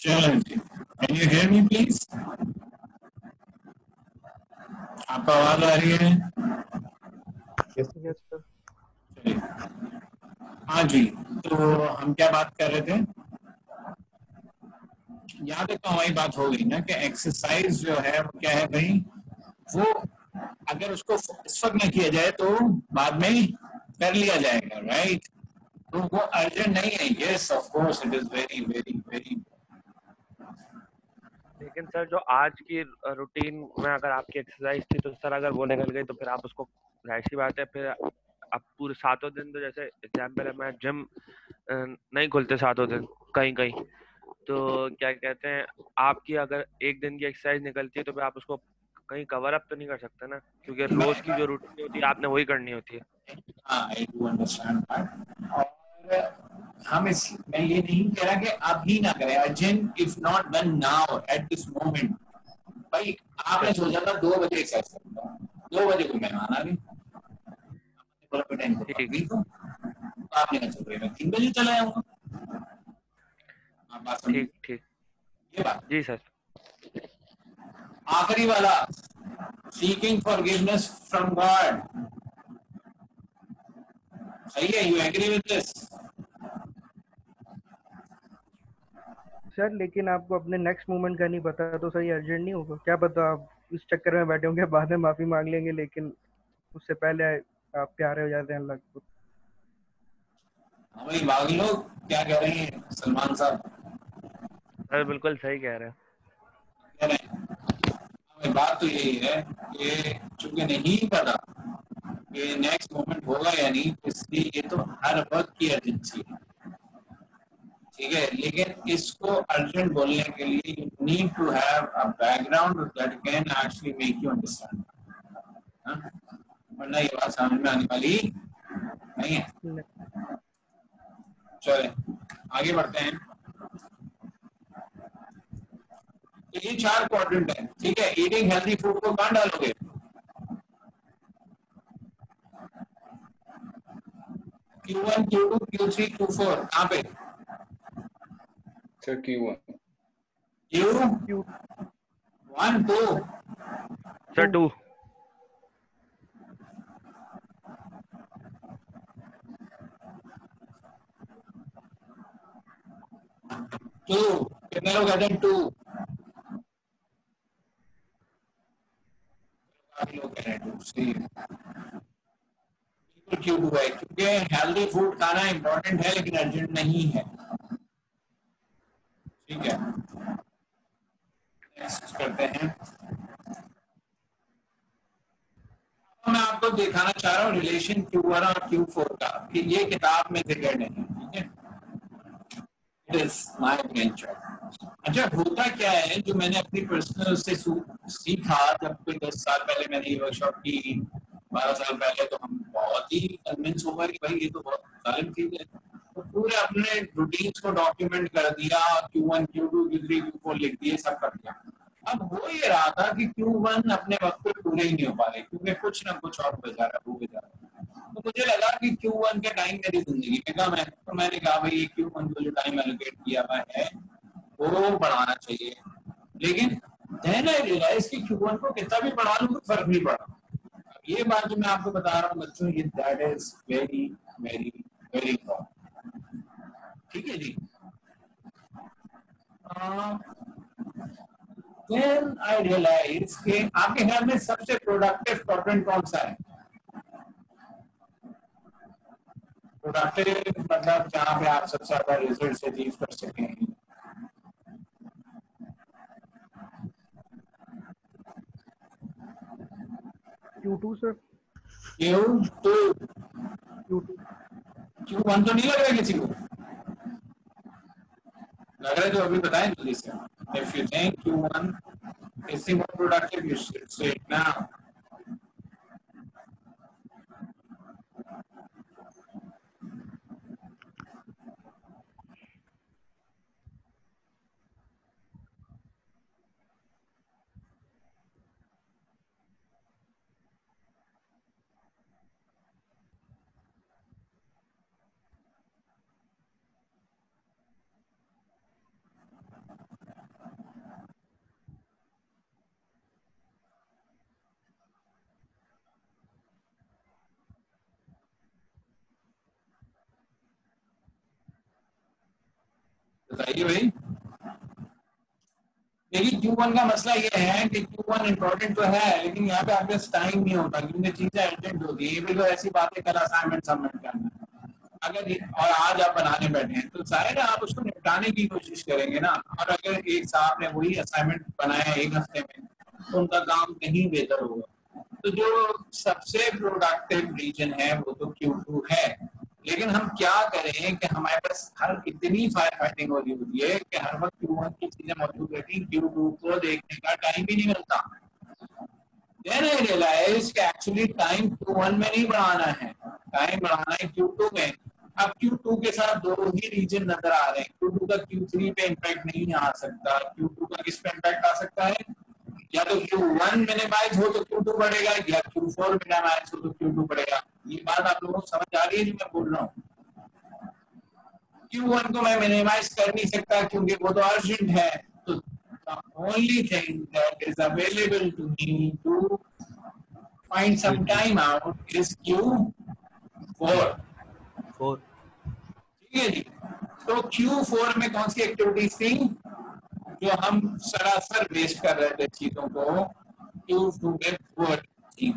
चलो जी, can you hear me please? आपको आवाज आ रही है? Yes sir. चलिए, हाँ जी। तो हम क्या बात कर रहे थे? यहाँ तक तो हमारी बात हो गई ना कि एक्सरसाइज जो है वो क्या है भाई, वो अगर उसको इस वक्त में किया जाए तो बाद में कर लिया जाएगा, राइट? तो वो अर्जेंट नहीं है। Yes of course it is very very very. लेकिन सर जो आज की रूटीन में अगर आपकी एक्सरसाइज थी तो सर अगर वो निकल गई तो फिर आप उसको, जाहिर सी बात है, फिर आप पूरे 7 दिन, तो जैसे एग्जाम्पल है, मैं जिम नहीं खुलते 7 दिन कहीं कहीं, तो क्या कहते हैं, आपकी अगर एक दिन की एक्सरसाइज निकलती है तो फिर आप उसको कहीं कवर अप तो नहीं कर सकते ना, क्योंकि रोज की जो रूटीन होती है आपने वही करनी होती है। हाँ, आई डू अंडरस्टैंड दैट। और हम इस मैं ये नहीं कह रहा कि अभी ना करें, urgent if not done now at this moment. भाई आपने सोचा था 2 बजे एक्सरसाइज करूंगा, 2 बजे को मेहमान आ गए, बोला टाइम को ठीक पकड़ी तो आपने कहा चल रही मैं 3 बजे चला जाऊंगा। आप बात समझिए, ठीक ठीक। ये बात। जी सर। आखिरी वाला, सीकिंग फॉरगिवनेस फ्रॉम गॉड, सही है? You agree with this? Sir लेकिन आपको अपने नेक्स्ट मूवमेंट का नहीं पता तो सही अर्जेंट नहीं होगा? क्या पता आप इस चक्कर में बैठे होंगे, बाद में माफी मांग लेंगे, लेकिन उससे पहले आप प्यारे हो जाते हैं अल्लाह को। हाँ भाई, बाकी लोग क्या कह रहे हैं? सलमान साहब सर बिल्कुल सही कह रहे हैं। कह रहे हैं, बात तो यही है कि चूंकि नहीं पता कि नेक्स्ट मोमेंट होगा या नहीं, इसलिए ये तो हर वक्त की अर्जेंसी है, ठीक है? लेकिन इसको अर्जेंट बोलने के लिए you need to have a background that can actually make you understand, वरना ये बात समझ में आने वाली नहीं है। चले आगे बढ़ते हैं। तो ये 4 क्वाड्रेंट है, ठीक है? ईटिंग हेल्दी फूड को कहाँ डालोगे? Q1, Q2, Q3, Q4 कहाँ पे? Sir Q1। Q1 2 सर 2।2 कितने लोग कहते हैं 2? काफी लोग कह रहे हैं 2 सही है। बिल्कुल Q2 है, क्योंकि हेल्दी फूड खाना इंपॉर्टेंट है लेकिन अर्जेंट नहीं है, ठीक है? नेक्स्ट करते हैं। मैं आपको दिखाना चाह रहा हूँ रिलेशन Q1 और Q4 का, कि ये किताब में जिक्र नहीं, ठीक है? It is my venture. अच्छा, होता क्या है, जो मैंने अपनी पर्सनल से सीखा, जब कोई 10 साल पहले मैंने ये वर्कशॉप की, 12 साल पहले, तो हम बहुत ही कन्विंस हो गए कि भाई ये तो बहुत जालिम चीज है। तो पूरे अपने रूटीन्स को डॉक्यूमेंट कर दिया, Q1, Q2, Q3, Q4 लिख दिए, सब कर दिया। अब हो ये रहा था कि Q1 अपने वक्त पे पूरे ही नहीं हो पा रहे, क्योंकि कुछ ना कुछ और बेचारा हो गया। तो मुझे लगा कि Q1 का टाइम मेरी जिंदगी में कम है, तो मैंने कहा भाई ये Q1 को जो टाइम एलोकेट किया हुआ है वो बढ़ाना चाहिए। लेकिन देन आई रियलाइज कि Q1 को कितना भी बढ़ा लूं तो फर्क नहीं पड़ा। ये बात जो मैं आपको बता रहा हूँ बच्चों, ये that is very very very important, ठीक है जी? देन आई रियलाइज कि आपके ख्याल में सबसे प्रोडक्टिव क्वाड्रेंट कौन सा है? प्रोडक्टिव मतलब जहाँ पे आप सबसे ज्यादा रिजल्ट अचीव कर सकें। Q2 sir. Q2। Q2। Q1 तो नहीं लग रहा है किसी को? लग रहा है तो अभी बताएं जल्दी से। If you think Q1 is the more productive, you should say it now. बताइए भाई। देखिए Q1 का मसला ये है कि Q1 इम्पोर्टेंट तो है, लेकिन यहाँ पे आपके टाइम नहीं होता क्योंकि चीजें अर्जेंट होती है। ये भी तो ऐसी बात है, कल असाइनमेंट सबमिट करना है अगर, और आज आप बनाने बैठे हैं तो जाहिर है आप उसको निपटाने की कोशिश करेंगे ना। और अगर एक साहब ने वही असाइनमेंट बनाया एक हफ्ते में तो उनका काम कहीं बेहतर होगा। तो जो सबसे प्रोडक्टिव रीजन है वो तो Q2 है, लेकिन हम क्या करें कि हमारे पास हर इतनी फायर फाइटिंग हो रही होती है कि हर वक्त Q1 की चीजें मौजूद रहती, Q2 को देखने का टाइम भी नहीं मिलता। Then I realized कि एक्चुअली टाइम Q1 में नहीं बढ़ाना है, टाइम बढ़ाना है Q2 में। अब Q2 के साथ दो ही रीजन नजर आ रहे हैं। Q2 का Q3 पे इम्पैक्ट नहीं आ सकता। Q2 का किस पे इम्पैक्ट आ सकता है? या तो Q1 मिनिमाइज हो तो Q2 बढ़ेगा, या Q4 मिनिमाइज हो तो Q2 बढ़ेगा। ये बात आप लोगों को समझ आ रही है जो मैं बोल रहा हूँ? Q1 को मैं मिनिमाइज कर नहीं सकता क्योंकि वो तो अर्जेंट है। तो the only thing that is available to me to find some time out is Q4। ठीक है जी। तो Q4 में कौन सी एक्टिविटीज थी जो हम सरासर वेस्ट कर रहे थे चीजों को? Q2 में वो थी।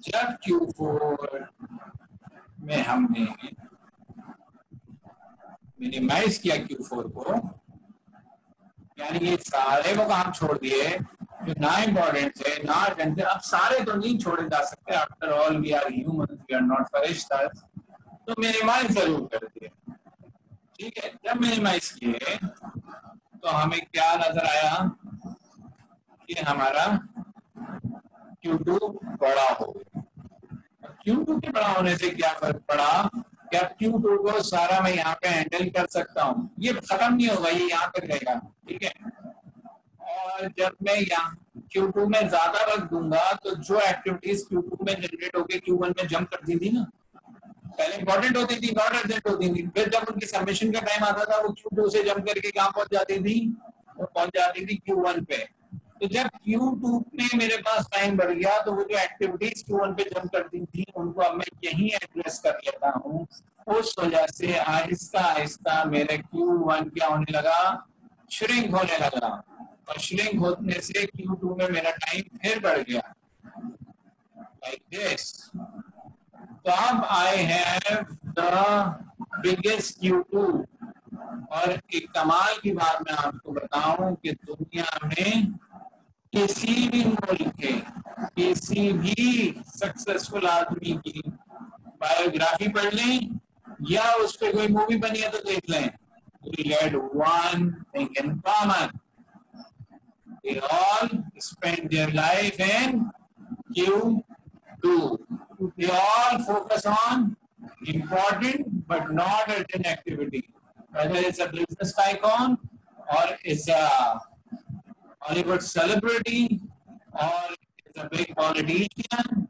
जब Q4 में हमने मिनिमाइज किया Q4 को, यानी ये सारे वो काम छोड़ दिए जो ना इम्पोर्टेंट थे ना अर्जेंट थे। अब सारे तो नहीं छोड़े जा सकते, after all we are human, we are not फरिश्तास, तो मिनिमाइज जरूर कर दिए। ठीक है, जब मिनिमाइज किए तो हमें क्या नजर आया कि हमारा Q2 बड़ा हो गया। Q2 के बड़ा होने से क्या फर्क पड़ा? क्या Q2 को सारा मैं यहाँ पे हैंडल कर सकता हूँ? ये खत्म नहीं होगा, ये यहाँ तक रहेगा। ठीक है, और जब मैं यहाँ Q2 में ज्यादा वक्त दूंगा तो जो एक्टिविटीज Q2 में जनरेट होके Q1 में जंप करती थी ना, पहले इंपॉर्टेंट होती थी, नॉट अर्जेंट होती थी, फिर जब उनकी सबमिशन का टाइम आता था वो Q2 से जंप करके कहाँ पहुंच जाती थी? वो पहुंच जाती थी Q1 पे। तो जब Q2 में मेरे पास टाइम बढ़ गया तो वो जो एक्टिविटीज Q1 पे जंप करती थी उनको अब मैं यहीं एड्रेस कर लेता हूँ। उस वजह से आहिस्ता आहिस्ता मेरे Q1 क्या होने लगा? श्रिंक होने लगा, और श्रिंक होने से Q2 में मेरा टाइम फिर बढ़ गया, लाइक दिस। तो अब I have the biggest Q2। और एक कमाल की बात मैं आपको बताऊं कि दुनिया में किसी भी मुल्क के किसी भी सक्सेसफुल आदमी की बायोग्राफी पढ़ लें या उस पर कोई मूवी बनी है तो देख लें, we get one thing in common. They all spend their life in Q2. They all focus on important but not urgent activity. Whether it's a business tycoon or it's a Hollywood celebrity or it's a big politician,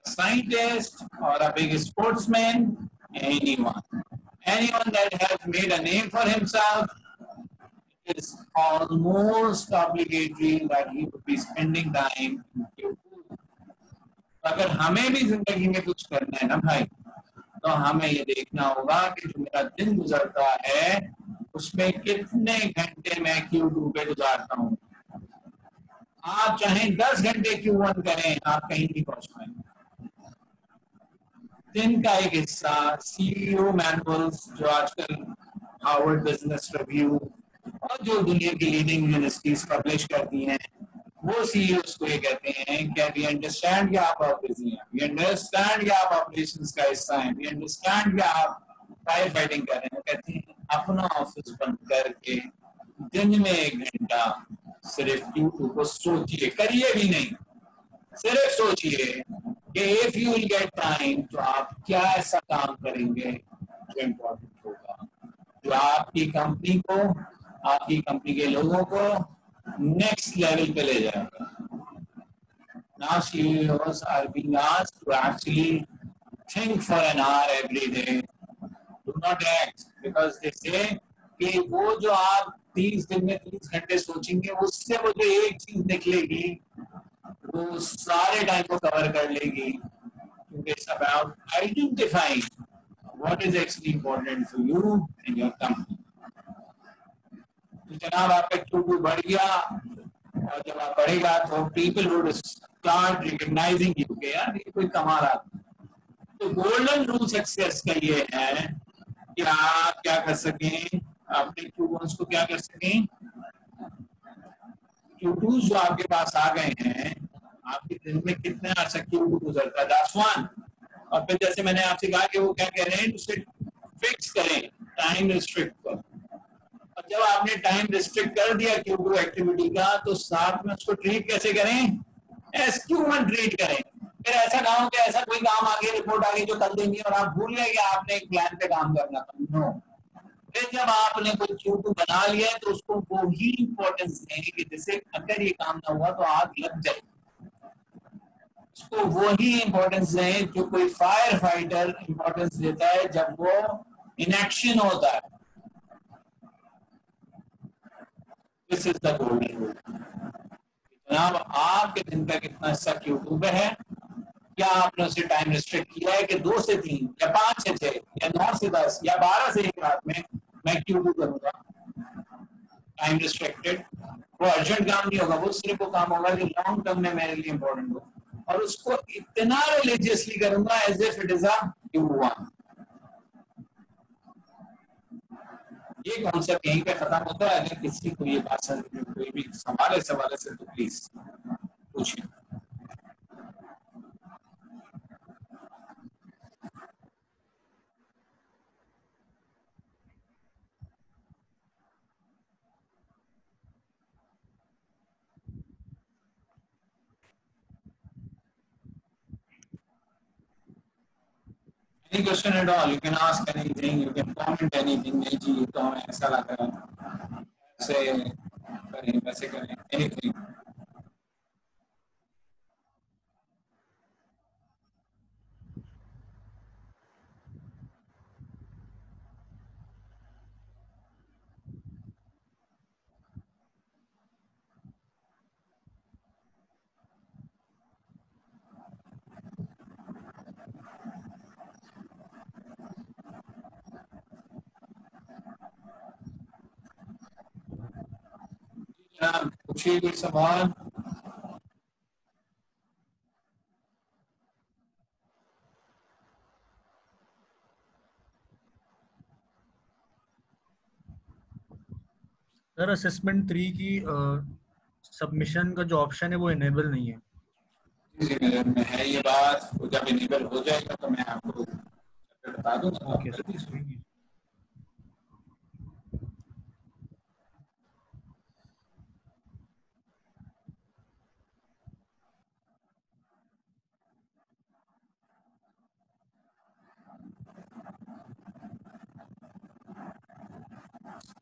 a scientist or a big sportsman, anyone that has made a name for himself, it is almost obligatory that he would be spending time in Q2. अगर हमें भी जिंदगी में कुछ करना है ना भाई, तो हमें ये देखना होगा कि जो मेरा दिन गुजरता है उसमें कितने घंटे मैं Q2 पे गुजारता हूँ। आप चाहे 10 घंटे Q1 करें, आप कहीं नहीं पहुंच पाएंगे। दिन का एक हिस्सा CEO मैनुअल्स जो आजकल हार्वर्ड बिजनेस रिव्यू और जो दुनिया की लीडिंग यूनिवर्सिटीज पब्लिश करती हैं, वो CEOs को ये कहते हैं कि वी अंडरस्टैंड कि आप बिजी हैं, वी अंडरस्टैंड कि आप ऑपरेशंस का हिस्सा हैं, वी अंडरस्टैंड कि आप फायर फाइटिंग कर रहे हैं। कहते हैं अपना ऑफिस बंद करके दिन में 1 घंटा सिर्फ Q2 को सोचिए, करिए भी नहीं, सिर्फ सोचिए कि if you will get time तो आप क्या ऐसा काम करेंगे जो इम्पोर्टेंट होगा, जो आपकी कंपनी को, आपकी कंपनी के लोगों को नेक्स्ट लेवल पे ले जाएगा। Now CEOs are being asked to actually think for an hour every day. Do not act, because they say कि वो जो आप 30 दिन में 30 घंटे सोचेंगे उससे वो जो एक चीज निकलेगी वो सारे टाइम को कवर कर लेगी, क्योंकि it's about identifying what is actually important for you and your company. तो जनाब आपका Q2 बढ़ गया, और जब आप बढ़ेगा तो people would start recognising you कि यार ये कोई कमाल आदमी। तो गोल्डन रूल सक्सेस का ये है कि आप क्या कर सकें, अपने Q1s को क्या कर सकें, Q2s जो आपके पास आ गए हैं, आपके दिन में कितने अर्सा Q2 गुजरता है, that's one। और फिर जैसे मैंने आपसे कहा कि वो क्या कह रहे हैं, उसे फिक्स करें, टाइम रिस्ट्रिक्ट करो। और जब आपने टाइम रिस्ट्रिक्ट कर दिया Q2 एक्टिविटी का, तो साथ में उसको ट्रीट कैसे करें, एस Q1 ट्रीट करें। फिर ऐसा ना हो कि ऐसा कोई काम आ गया, रिपोर्ट आ गई जो कर देंगे और आप भूल गए कि आपने एक प्लान पे काम करना था। नो, फिर जब आपने कोई Q2 बना लिया है तो उसको वो ही इंपॉर्टेंस देंगे कि जैसे अगर ये काम ना हुआ तो आग लग जाए। उसको वो ही इंपॉर्टेंस दें जो कोई फायर फाइटर इंपॉर्टेंस देता है जब वो इनएक्शन होता है। This is the golden rule. जनाब आपके दिन का कितना हिस्सा Q2 पे है, क्या आपने उसे टाइम रिस्ट्रिक्ट किया है कि 2 से 3 या 5 से 6 या 9 से 10 या 12 से 1 रात में मैं Q2 करूंगा, टाइम रिस्ट्रिक्टेड। वो अर्जेंट काम नहीं होगा, वो सिर्फ वो काम होगा जो लॉन्ग टर्म में मेरे लिए इंपॉर्टेंट हो, और उसको इतना रिलीजियसली करूंगा as if it is a Q1। ये कॉन्सेप्ट यहीं पे खत्म होता है। अगर किसी को ये बात कोई भी सवाल है से तो प्लीज पूछिए। Any question at all? You can ask anything. You can comment anything. नहीं जी तो हमें ऐसा लग रहा है, ऐसे करें, वैसे करें, anything. पूछिए कोई सवाल। सर असेसमेंट 3 की सबमिशन का जो ऑप्शन है वो इनेबल नहीं है। जी मेरे में है ये बात, वो जब इनेबल हो जाएगा तो मैं आपको बता दूंगा। Okay sir.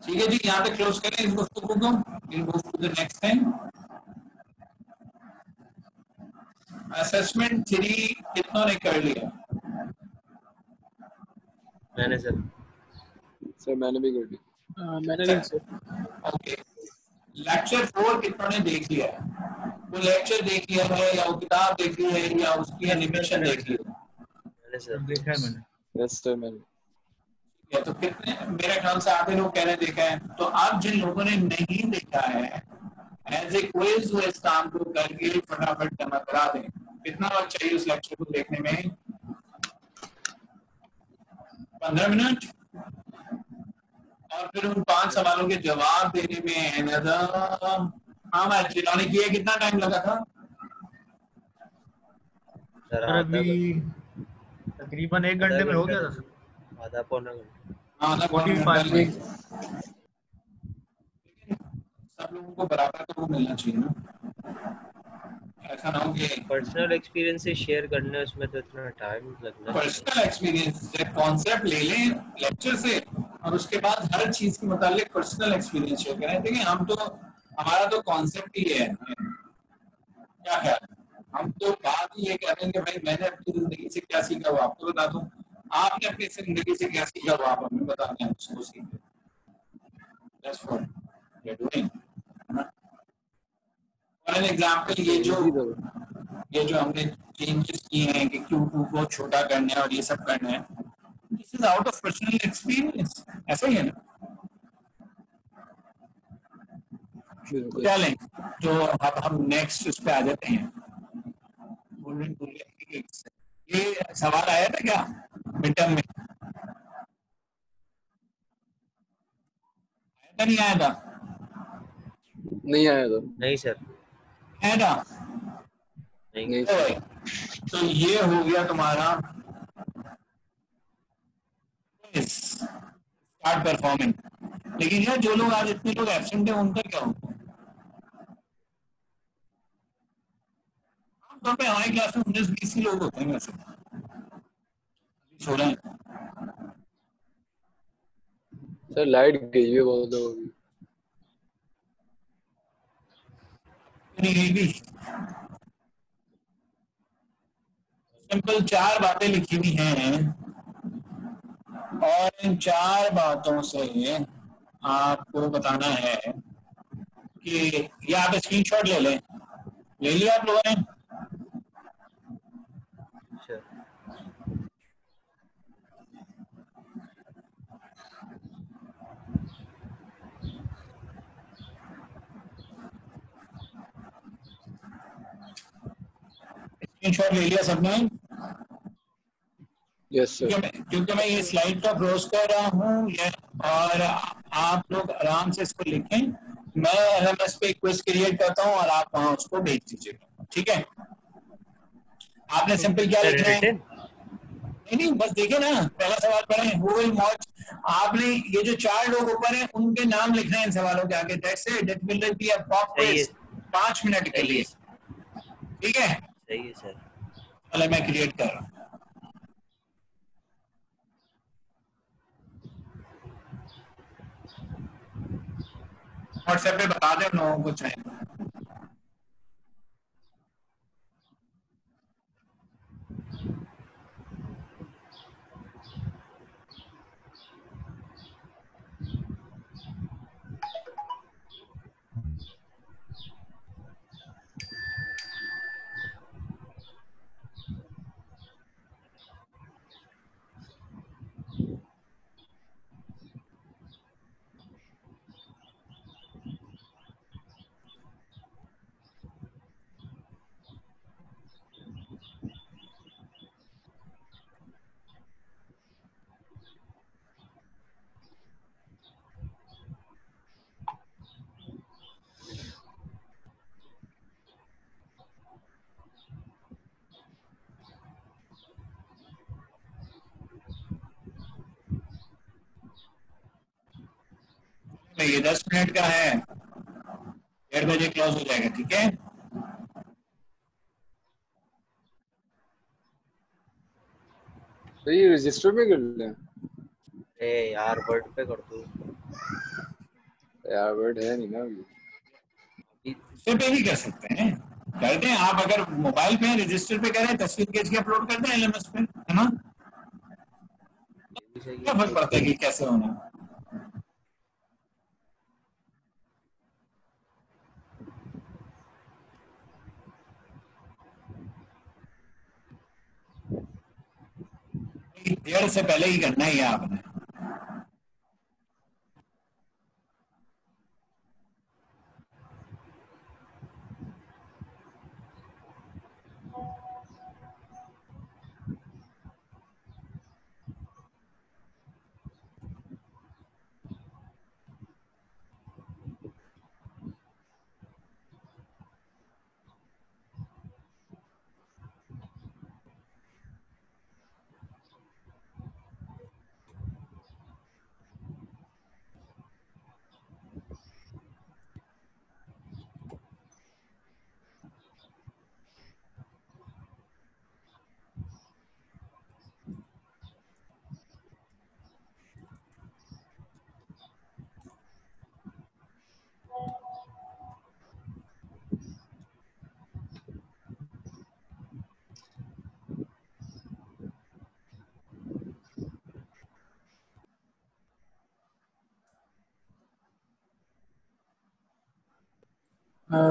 ठीक है जी, यहाँ पे क्लोज करें इस गुफ्तगू को। Will move to the next thing. Assessment 3 कितनों ने कर लिया? मैंने सर मैंने भी कर लिया। मैंने नहीं सर। ओके, लेक्चर 4 कितनों ने देख लिया? वो लेक्चर देख लिया है या वो किताब देख ली है या उसकी एनिमेशन देख ली है? मैंने सर देखा है मैंने। यस सर मैंने। या तो कितने, मेरे ख्याल से आधे लोग कह रहे देखा है। तो अब जिन लोगों ने नहीं देखा है, एज ए क्विज वो इस काम को करके फटाफट जमा करा दें। कितना वक्त चाहिए उस लेक्चर को देखने में? 15 मिनट। और फिर उन 5 सवालों के जवाब देने में हाँ मैं जिन्होंने किया कितना टाइम लगा था? सर अभी तकरीबन 1 घंटे में हो गया था सर। आधा पौना घंटा। आधा 45 मिनट। सब लोगों को बराबर तो वो मिलना चाहिए ना, ऐसा ना हो कि पर्सनल एक्सपीरियंस से शेयर करने उसमें तो इतना टाइम लगना। पर्सनल एक्सपीरियंस कॉन्सेप्ट ले लें लेक्चर से और उसके बाद हर चीज के मुतालिक पर्सनल एक्सपीरियंस शेयर करें। देखिए हम तो, हमारा तो कॉन्सेप्ट ही है, क्या ख्याल है? हम तो बात ही ये कह रहे हैं कि भाई मैंने अपनी जिंदगी से क्या सीखा वो आपको बता दूं, आपने अपनी जिंदगी से क्या सीखा वो आप हमें बता दें, उसको सीखें। That's what we are doing. For an example ये जो हमने चेंजेस किए हैं कि Q2 को छोटा करना है और ये सब करना है, this is out of personal experience. ऐसा ही है ना? बिल्कुल। चलें, तो अब हम नेक्स्ट उस पे आ जाते हैं। ये सवाल आया था क्या मिड टर्म में? आया था नहीं आया था? नहीं आया था। नहीं सर, आया था? नहीं। नहीं तो सर। तो ये हो गया तुम्हारा स्टार्ट परफॉर्मिंग। लेकिन यार जो लोग आज इतने लोग एब्सेंट है उनका क्या होगा? आमतौर पे हमारी क्लास में 19-20 ही लोग होते हैं वैसे, 16 हैं। सर लाइट गई है बहुत होगी। नहीं गई भी। सिंपल 4 बातें लिखी हुई हैं और इन 4 बातों से आपको बताना है कि ये आप स्क्रीनशॉट ले लें। ले लिया आप लोगों ने? सर स्क्रीनशॉट ले लिया सबने? Yes sir. क्योंकि मैं ये स्लाइड का ब्राउज कर रहा हूँ और आप लोग आराम से इसको लिखें। मैं LMS पे क्विज क्रिएट करता हूँ और आप वहां उसको भेज दीजिएगा, ठीक है? आपने सिंपल क्या लिखना है? रिटन नहीं, बस देखिए ना, पहला सवाल पढ़ें। Who will match. आपने ये जो 4 लोग ऊपर हैं उनके नाम लिखने हैं इन सवालों के आगे। That's it, that will be a pop सही है, क्विज 5 मिनट के सही लिए, है, ठीक है? सही है सर। चलो मैं क्रिएट कर रहा हूँ। व्हाट्सएप पे बता दें उन लोगों को चाहिए। ये 10 मिनट का है, 1:30 बजे क्लोज हो जाएगा, ठीक है? तो ये रजिस्टर में कर लें ए यार वर्ड पे कर दो। यार, वर्ड है नहीं ना अभी। रजिस्टर पे भी कर सकते हैं, करते हैं। आप अगर मोबाइल पे रजिस्टर पे करें, तस्वीर खींच के अपलोड करते हैं LMS पे, है ना? ये भी सही क्या है। फर्क पड़ता है कि कैसे होना? डेढ़ से पहले ही करना ही है आपने।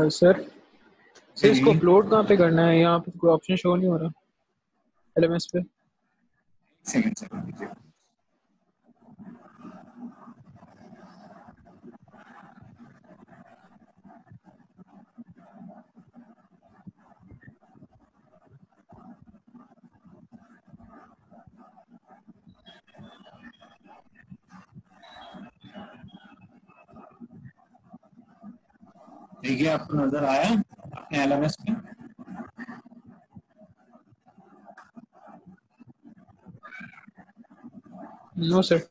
सर सर इसको अपलोड कहाँ पे करना है? यहाँ पे कोई ऑप्शन शो नहीं हो रहा LMS पे। सेकंड देखिए आपको नजर आया अपने एलएमएस में? No sir.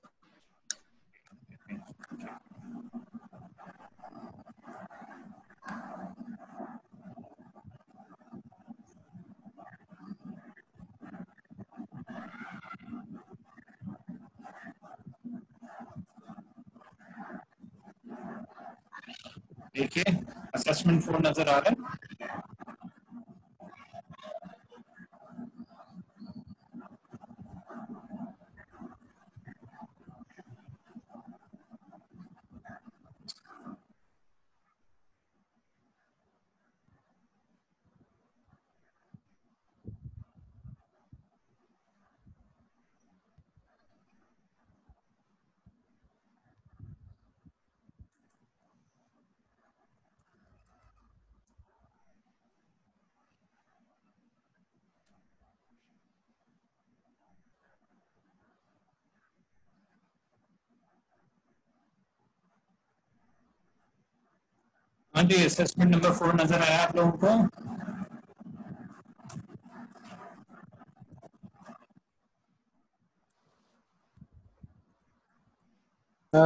देखिए असेसमेंट 4 नजर आ रहा है? हाँ जी, असेसमेंट नंबर 4 नजर आया आप लोगों को?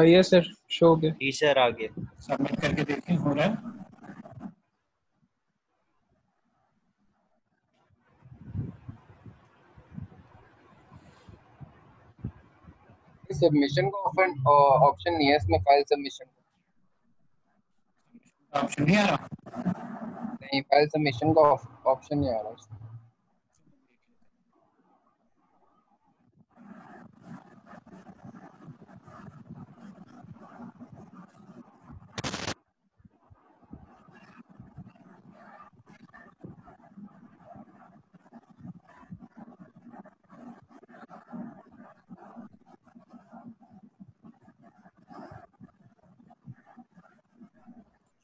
यस सर, शो हो गया। जी सर आ गया। सबमिट करके देखें हो रहा है? सबमिशन का ऑप्शन नहीं है इसमें, फाइल सबमिशन ऑप्शन नहीं आ रहा? नहीं, फाइल सबमिशन का ऑप्शन नहीं आ रहा इसमें।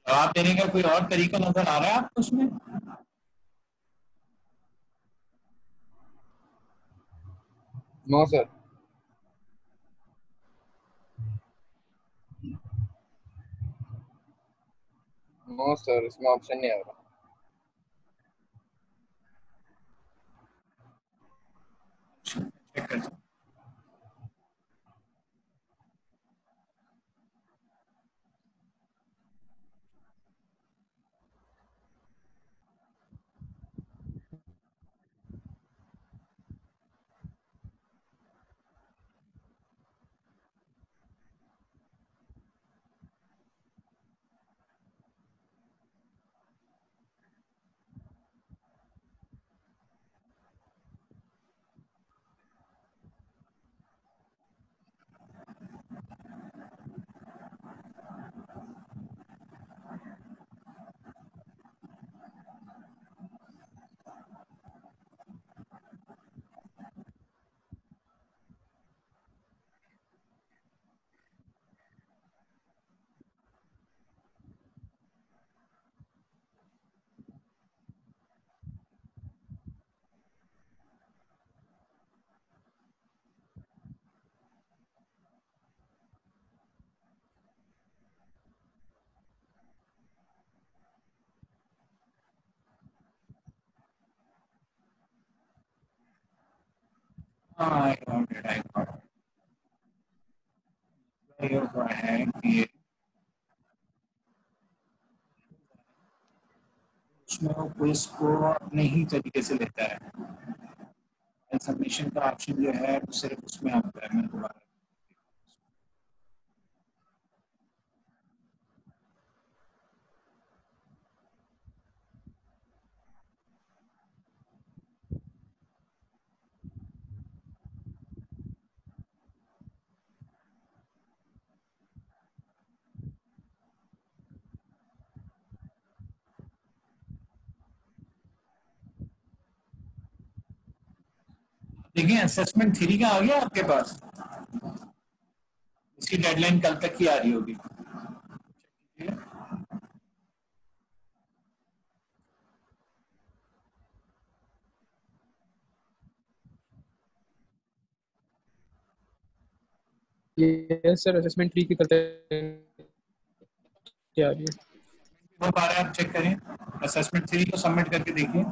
जवाब देने का कोई और तरीका नजर आ रहा है आपको उसमें? No sir. नो सर, इसमें ऑप्शन नहीं आ रहा। चेक कर सकते। हाँ, I got it, I got it। ये हुआ है कि उसमें वो क्विज को अपने ही तरीके से लेता है। सबमिशन का ऑप्शन जो है वो सिर्फ उसमें आता है। मैं दोबारा देखिए असेसमेंट 3 का आ गया आपके पास? इसकी डेडलाइन कल तक की आ रही होगी। यस सर, असेसमेंट 3 की कल तक आ रही है। हो पा रहा है आप चेक करें, असेसमेंट 3 को सबमिट करके देखिए।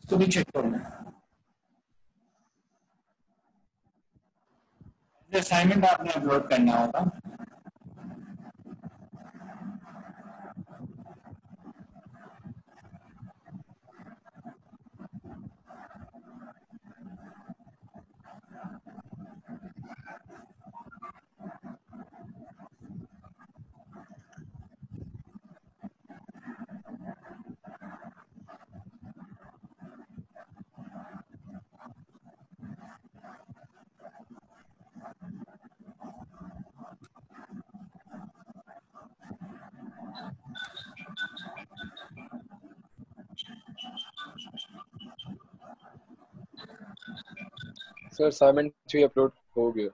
इसको भी चेक करो, असाइनमेंट आपने अपलोड करना होगा। सर असाइनमेंट 3 अपलोड हो गया।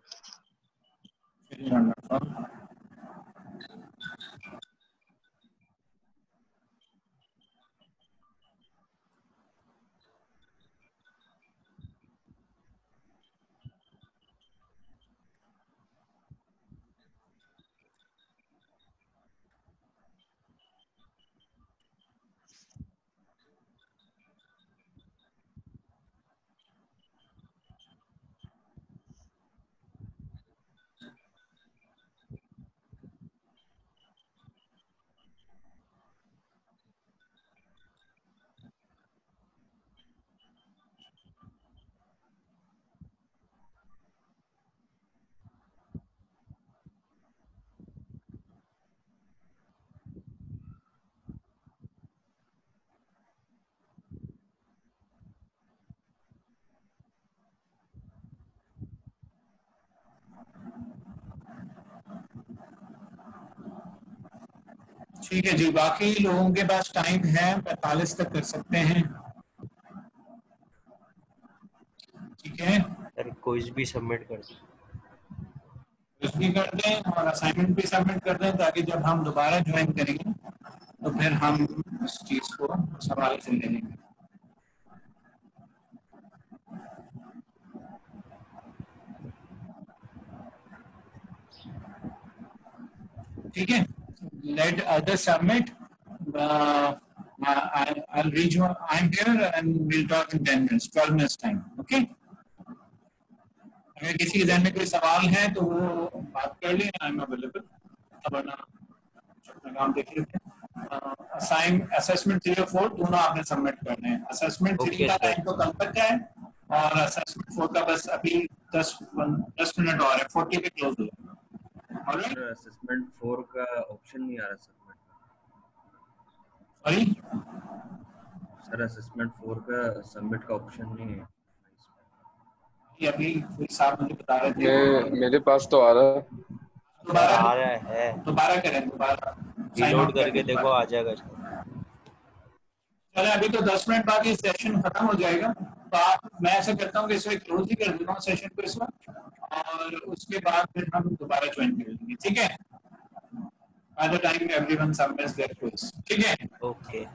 ठीक है जी, बाकी लोगों के पास टाइम है, 45 तक कर सकते हैं। ठीक है, सर क्विज भी सबमिट कर दो। कुछ भी कर दें और असाइनमेंट भी सबमिट कर दें, ताकि जब हम दोबारा ज्वाइन करेंगे तो फिर हम इस चीज को सवाल से ले लेंगे। ठीक है, let other submit. I'll rejoin. I'm here and we'll talk in 10 minutes, 12 minutes time. Okay? अगर किसी के ध्यान में कोई सवाल है तो वो बात कर लें, आई एम अवेलेबल, वरना अपना काम देख लेते हैं। असाइन असेसमेंट 3 और 4 दोनों आपने सबमिट करने हैं। असेसमेंट 3 Okay, का sir. टाइम तो कल तक का है और असेसमेंट 4 का बस अभी 10 मिनट और है, 40 पे क्लोज हो जाएगा। Alright? सर असेसमेंट 4 का ऑप्शन नहीं आ रहा सबमिट का। सॉरी, सर असेसमेंट 4 का सबमिट का ऑप्शन नहीं है ये अभी कोई साहब मुझे बता रहे थे। मेरे पास तो आ रहा है। दोबारा आ रहा है, दोबारा करें, दोबारा साइन रिलोड आउट करके देखो आ जाएगा सर। चले, अभी तो 10 मिनट बाद ये सेशन खत्म हो जाएगा, तो आप, मैं ऐसा करता हूँ कि इस वक्त क्लोज ही कर देता हूँ सेशन को इस वक्त, और उसके बाद फिर हम दोबारा ज्वाइन कर लेंगे। ठीक है, by the time everyone submits their quiz. ठीक है, ओके।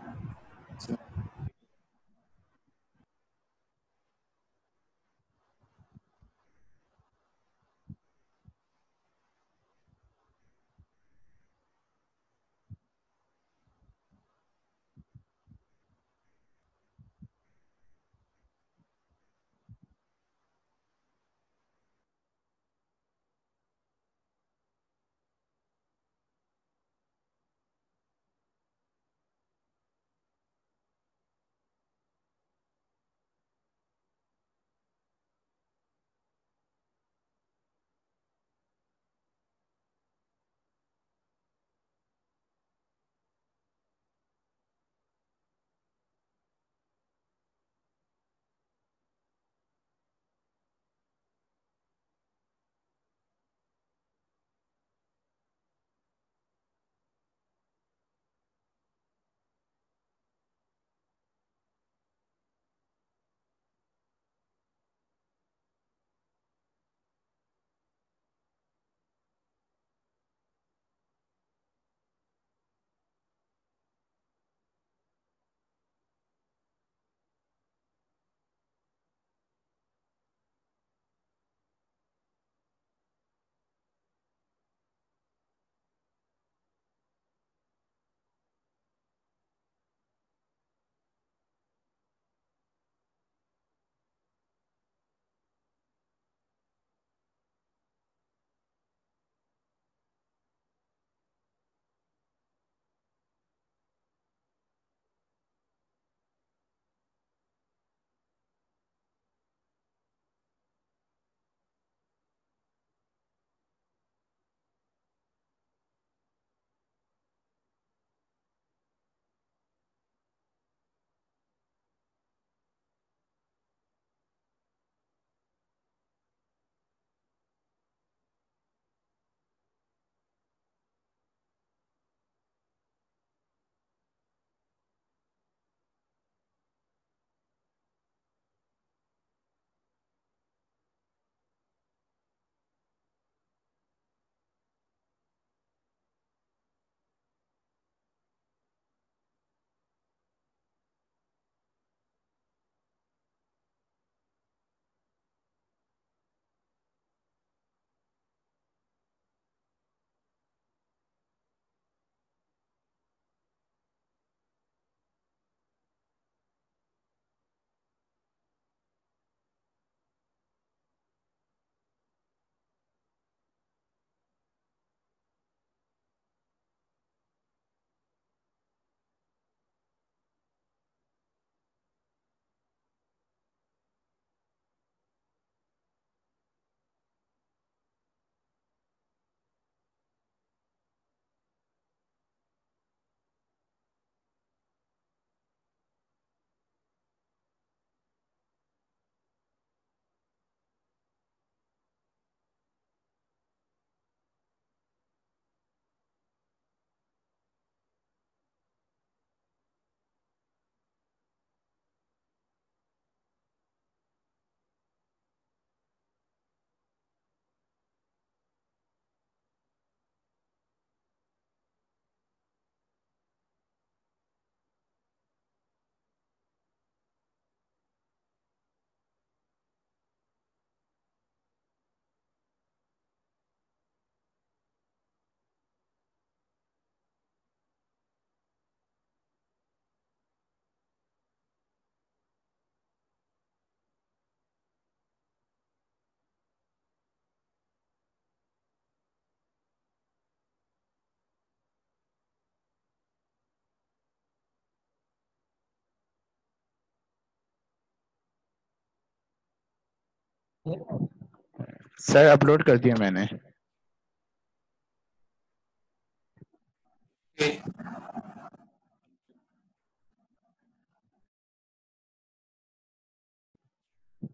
सर अपलोड कर दिया मैंने।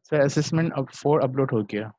सर असेसमेंट अब 4 अपलोड हो गया।